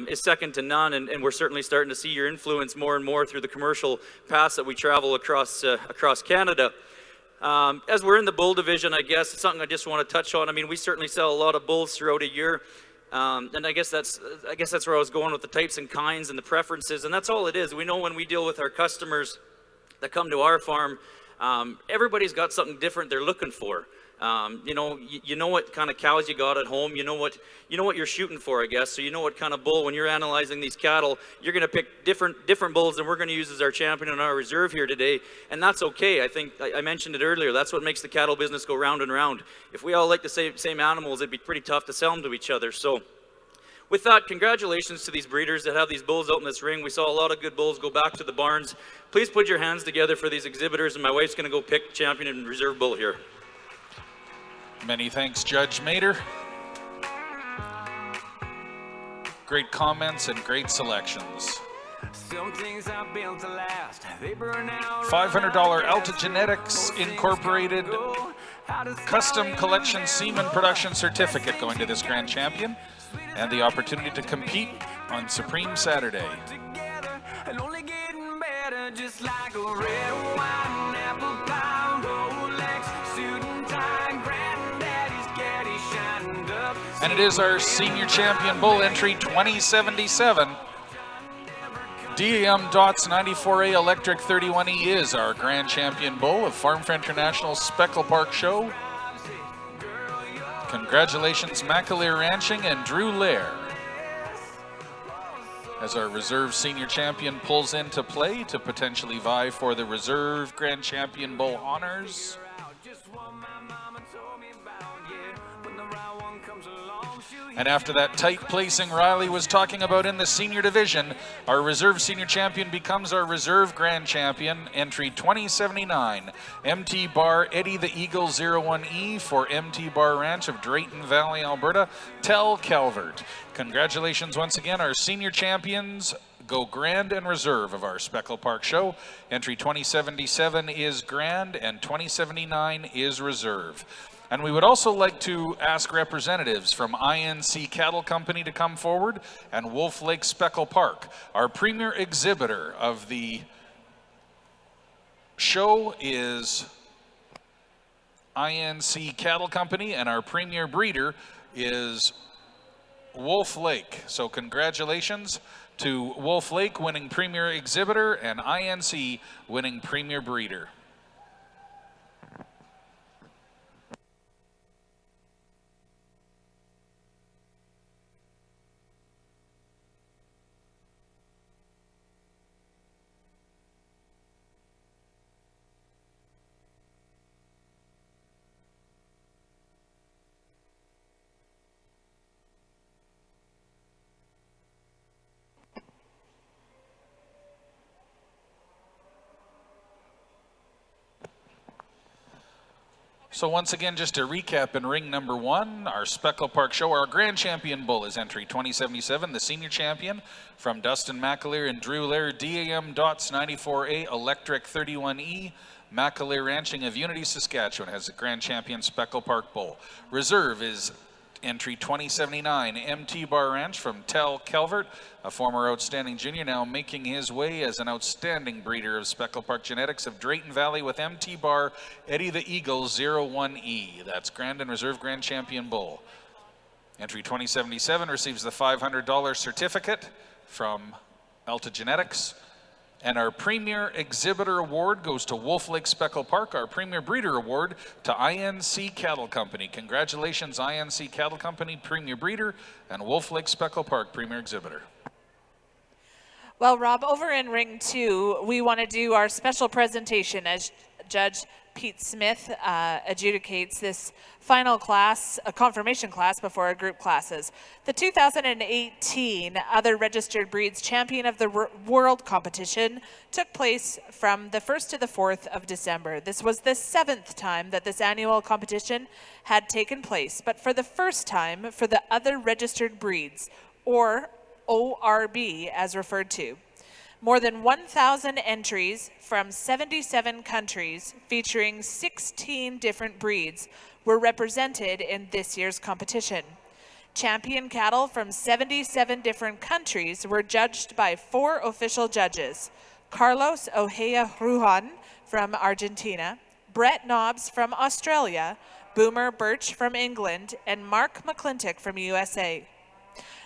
is second to none, and we're certainly starting to see your influence more and more through the commercial paths that we travel across Canada. As we're in the bull division, I guess it's something I just want to touch on. I mean, we certainly sell a lot of bulls throughout a year, and I guess that's where I was going with the types and kinds and the preferences, and that's all it is. We know when we deal with our customers that come to our farm, everybody's got something different they're looking for. You know what kind of cows you got at home. You know what you're shooting for, I guess. So you know what kind of bull. When you're analyzing these cattle, you're going to pick different bulls than we're going to use as our champion in our reserve here today, and that's okay. I think I mentioned it earlier. That's what makes the cattle business go round and round. If we all like the same animals, it'd be pretty tough to sell them to each other. So, with that, congratulations to these breeders that have these bulls out in this ring. We saw a lot of good bulls go back to the barns. Please put your hands together for these exhibitors, and my wife's going to go pick champion and reserve bull here. Many thanks, Judge Mader. Great comments and great selections. $500 Alta Genetics Incorporated Custom Collection Semen Production Certificate going to this Grand Champion, and the opportunity to compete on Supreme Saturday. And it is our senior champion bull entry 2077. DAM Dots 94A Electric 31E is our grand champion bull of Farm for International Speckle Park Show. Congratulations, McAleer Ranching and Drew Lair. As our reserve senior champion pulls into play to potentially vie for the reserve grand champion bull honors. And after that tight placing Riley was talking about in the senior division, our reserve senior champion becomes our reserve grand champion, entry 2079, MT Bar Eddie the Eagle 01E for MT Bar Ranch of Drayton Valley, Alberta, Tel Calvert. Congratulations once again, our senior champions go grand and reserve of our Speckle Park Show. Entry 2077 is grand and 2079 is reserve. And we would also like to ask representatives from INC Cattle Company to come forward, and Wolf Lake Speckle Park. Our premier exhibitor of the show is INC Cattle Company, and our premier breeder is Wolf Lake. So congratulations to Wolf Lake winning premier exhibitor and INC winning premier breeder. So once again, just to recap in ring number one, our Speckle Park Show, our grand champion bull is entry 2077, the senior champion from Dustin McAleer and Drew Lair, DAM Dots 94A Electric 31E, McAleer Ranching of Unity, Saskatchewan has a grand champion Speckle Park bull. Reserve is entry 2079, MT Bar Ranch from Tel Calvert, a former outstanding junior, now making his way as an outstanding breeder of Speckle Park Genetics of Drayton Valley with MT Bar Eddie the Eagle 01E. That's grand and reserve grand champion bull. Entry 2077 receives the $500 certificate from Alta Genetics. And our Premier Exhibitor Award goes to Wolf Lake Speckle Park. Our Premier Breeder Award to INC Cattle Company. Congratulations, INC Cattle Company, Premier Breeder, and Wolf Lake Speckle Park, Premier Exhibitor. Well, Rob, over in ring two, we want to do our special presentation as Judge Pete Smith adjudicates this final class, a confirmation class before our group classes. The 2018 Other Registered Breeds Champion of the World competition took place from the 1st to the 4th of December. This was the 7th time that this annual competition had taken place, but for the first time for the Other Registered Breeds, or ORB as referred to. More than 1,000 entries from 77 countries featuring 16 different breeds were represented in this year's competition. Champion cattle from 77 different countries were judged by 4 official judges: Carlos Ojea Rujan from Argentina, Brett Nobbs from Australia, Boomer Birch from England, and Mark McClintock from USA.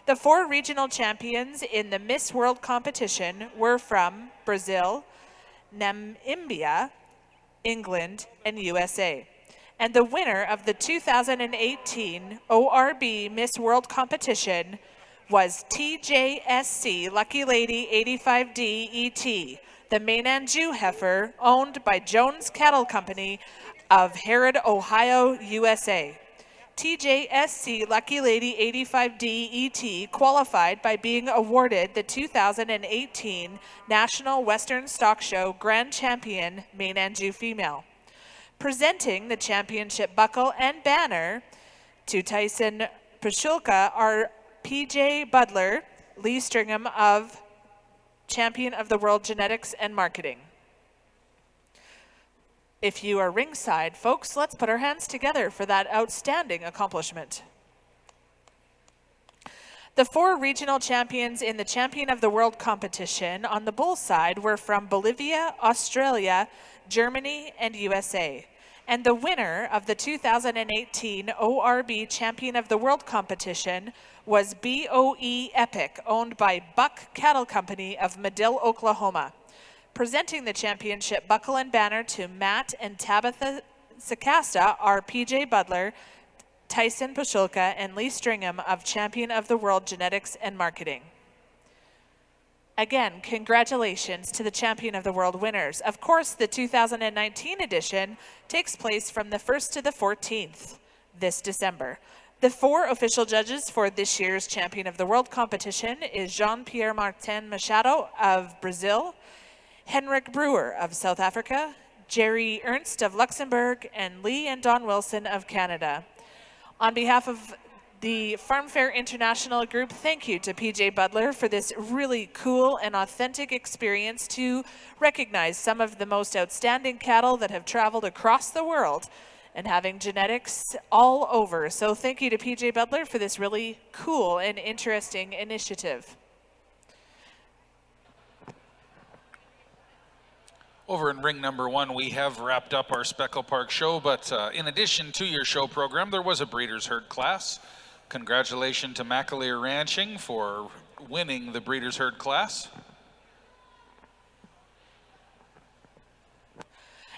The 4 regional champions in the Miss World competition were from Brazil, Namibia, England, and USA. And the winner of the 2018 ORB Miss World competition was TJSC Lucky Lady 85D ET, the Maine-Anjou heifer owned by Jones Cattle Company of Harrod, Ohio, USA. TJSC Lucky Lady 85D ET qualified by being awarded the 2018 National Western Stock Show Grand Champion Maine-Anjou female. Presenting the championship buckle and banner to Tyson Pashulka are PJ Budler, Lee Stringham of Champion of the World Genetics and Marketing. If you are ringside, folks, let's put our hands together for that outstanding accomplishment. The 4 regional champions in the Champion of the World competition on the bull side were from Bolivia, Australia, Germany, and USA. And the winner of the 2018 ORB Champion of the World competition was BOE Epic, owned by Buck Cattle Company of Medill, Oklahoma. Presenting the championship buckle and banner to Matt and Tabitha Sakasta are PJ Budler, Tyson Pashulka, and Lee Stringham of Champion of the World Genetics and Marketing. Again, congratulations to the Champion of the World winners. Of course, the 2019 edition takes place from the 1st to the 14th this December. The 4 official judges for this year's Champion of the World competition is Jean-Pierre Martin Machado of Brazil, Henrik Brewer of South Africa, Jerry Ernst of Luxembourg, and Lee and Don Wilson of Canada. On behalf of the Farm Fair International Group, thank you to PJ Budler for this really cool and authentic experience to recognize some of the most outstanding cattle that have traveled across the world and having genetics all over. So thank you to PJ Budler for this really cool and interesting initiative. Over in ring number 1, we have wrapped up our Speckle Park show, but in addition to your show program, there was a Breeders' Herd class. Congratulations to McAleer Ranching for winning the Breeders' Herd class.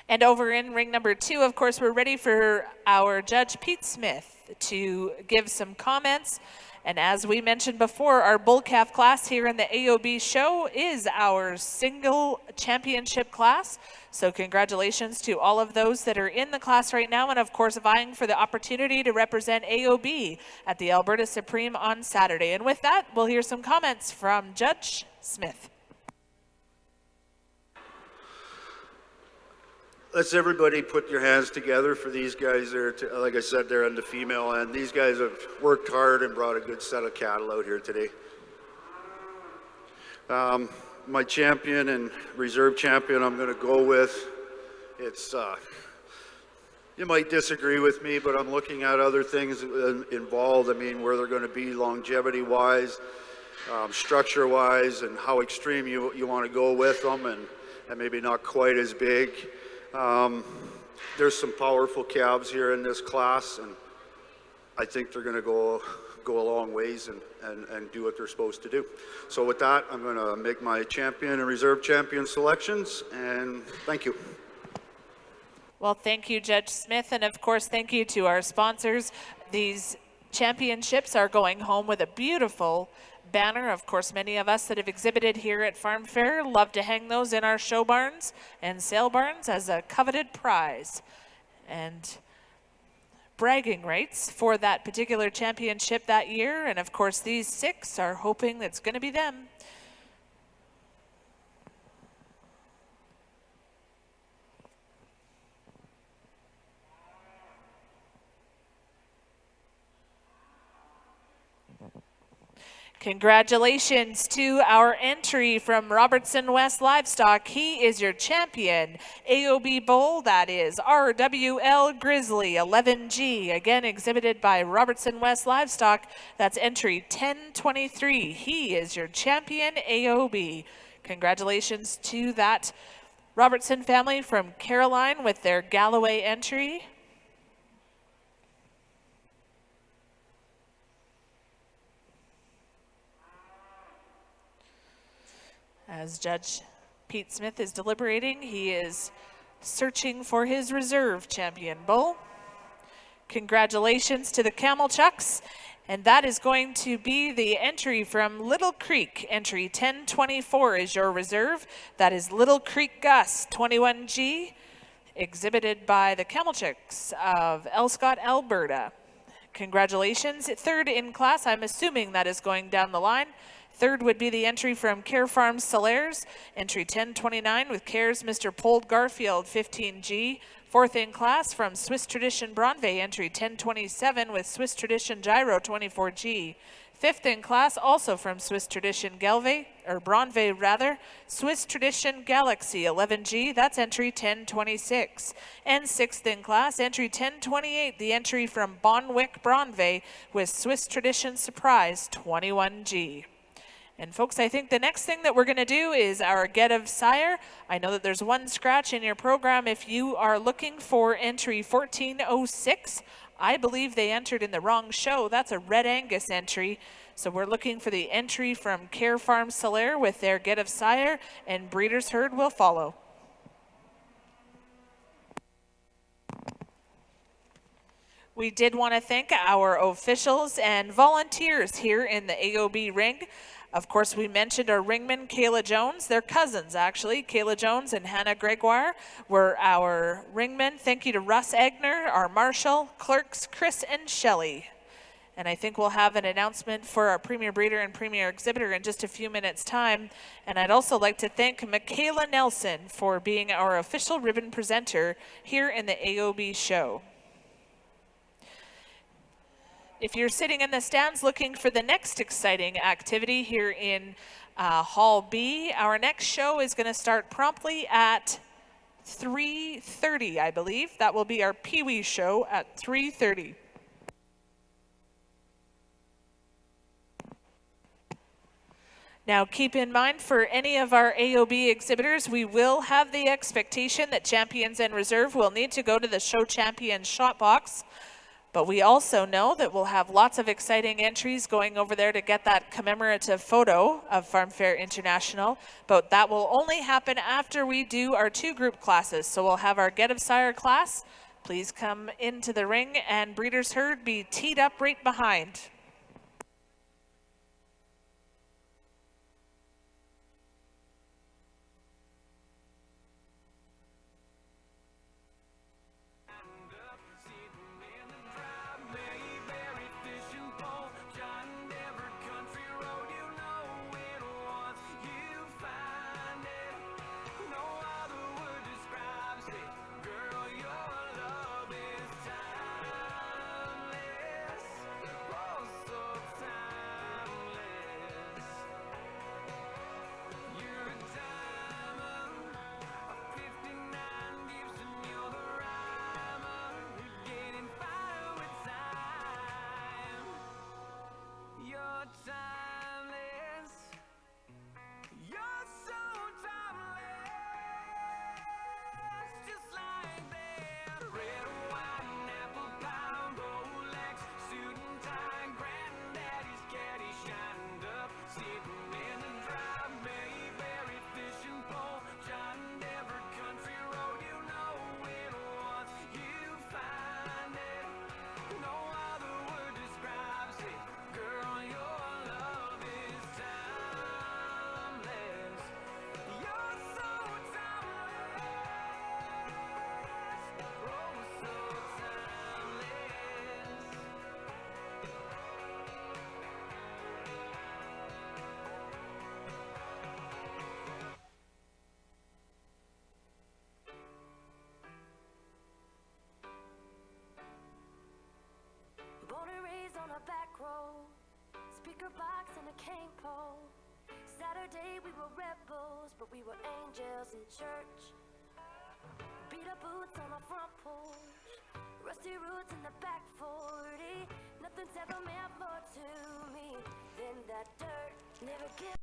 And over in ring number 2, of course, we're ready for our judge, Pete Smith, to give some comments. And as we mentioned before, our bull calf class here in the AOB show is our single championship class. So congratulations to all of those that are in the class right now, and of course vying for the opportunity to represent AOB at the Alberta Supreme on Saturday. And with that, we'll hear some comments from Judge Smith. Let's everybody put your hands together for these guys. Like I said, they're on the female end. These guys have worked hard and brought a good set of cattle out here today. My champion and reserve champion I'm going to go with, it's, you might disagree with me, but I'm looking at other things involved. I mean, where they're going to be longevity-wise, structure-wise, and how extreme you want to go with them, and maybe not quite as big. There's some powerful calves here in this class, and I think they're going to go a long ways and do what they're supposed to do. So with that, I'm going to make my champion and reserve champion selections, and thank you. Well, thank you, Judge Smith, and of course, thank you to our sponsors. These championships are going home with a beautiful banner. Of course, many of us that have exhibited here at Farm Fair love to hang those in our show barns and sale barns as a coveted prize. And bragging rights for that particular championship that year. And of course, these 6 are hoping that's going to be them. Congratulations to our entry from Robertson West Livestock. He is your champion. AOB Bull, that is RWL Grizzly 11G, again exhibited by Robertson West Livestock. That's entry 1023. He is your champion AOB. Congratulations to that Robertson family from Caroline with their Galloway entry. As Judge Pete Smith is deliberating, he is searching for his reserve champion bull. Congratulations to the Camel Chucks, and that is going to be the entry from Little Creek. Entry 1024 is your reserve. That is Little Creek Gus 21G, exhibited by the Camel Chucks of Elscott, Alberta. Congratulations. Third in class, I'm assuming that is going down the line. Third would be the entry from Care Farms Solaires, entry 1029 with Care's Mr. Pold Garfield 15G. Fourth in class from Swiss Tradition Bronve, entry 1027 with Swiss Tradition Gyro 24G. Fifth in class, also from Swiss Tradition Bronve rather, Swiss Tradition Galaxy 11G, that's entry 1026. And sixth in class, entry 1028, the entry from Bonwick Bronve with Swiss Tradition Surprise 21G. And folks, I think the next thing that we're going to do is our Get of Sire. I know that there's one scratch in your program. If you are looking for entry 1406, I believe they entered in the wrong show. That's a Red Angus entry. So we're looking for the entry from Care Farm Solaire with their Get of Sire, and Breeders' Herd will follow. We did want to thank our officials and volunteers here in the AOB ring. Of course, we mentioned our ringman, Kayla Jones. They're cousins, actually. Kayla Jones and Hannah Gregoire were our ringmen. Thank you to Russ Egner, our marshal, clerks, Chris and Shelley. And I think we'll have an announcement for our Premier Breeder and Premier Exhibitor in just a few minutes' time. And I'd also like to thank Michaela Nelson for being our official ribbon presenter here in the AOB show. If you're sitting in the stands looking for the next exciting activity here in Hall B, our next show is going to start promptly at 3:30, I believe. That will be our Pee Wee show at 3:30. Now keep in mind, for any of our AOB exhibitors, we will have the expectation that champions and reserve will need to go to the show champion shot box. But we also know that we'll have lots of exciting entries going over there to get that commemorative photo of Farm Fair International. But that will only happen after we do our 2 group classes. So we'll have our Get of Sire class. Please come into the ring, and Breeders' Herd be teed up right behind. speaker box and a cane pole. Saturday we were rebels, but we were angels in church. Beat up boots on the front porch, rusty roots in the back 40. Nothing's ever meant more to me than that dirt. Never give